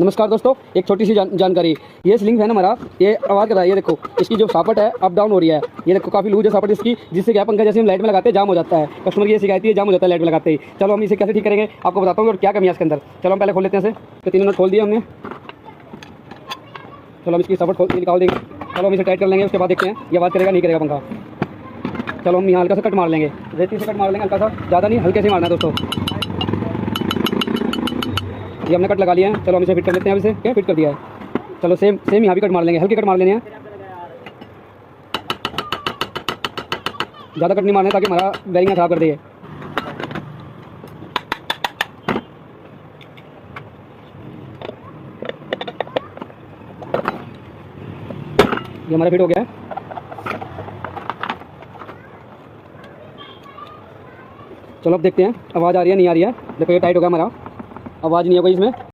नमस्कार दोस्तों, एक छोटी सी जानकारी। ये स्लिंग फैन हमारा ये आवाज़ कर रहा है। ये देखो, इसकी जो सापट है अप डाउन हो रही है। ये देखो काफ़ी लूज है सापट इसकी, जिससे क्या पंखा जैसे हम लाइट में लगाते हैं जाम हो जाता है। कस्टमर की ये शिकायत है, जाम हो जाता है लाइट में लगाते ही। चलो हम इसे कैसे ठीक करेंगे आपको बताता हूँ और क्या कमी है इसके अंदर। चलो हम पहले खोल लेते हैं इसे। तो 3 मिनट खोल दिया हमने। चलो हम इसकी सापट निकाल देंगे। चलो हम इसे टाइट कर लेंगे, उसके बाद देखते हैं ये आवाज़ करेगा नहीं करेगा पंखा। चलो हम यहाँ हल्का सा कट मार लेंगे, रेती से कट मार लेंगे, हल्का सा, ज़्यादा नहीं, हल्के से मारना है दोस्तों। ये हमने कट लगा लिया है। चलो हम इसे फिट कर लेते हैं। अब इसे क्या फिट कर दिया है। चलो सेम यहाँ भी कट मार लेंगे, हल्के कट मार लेने हैं, ज़्यादा कट नहीं मारना है ताकि हमारा बेरिंग खराब कर दे। ये हमारा फिट हो गया है। चलो अब देखते हैं आवाज़ आ रही है नहीं आ रही है। देखो ये टाइट हो गया हमारा, आवाज़ नहीं है कोई इसमें।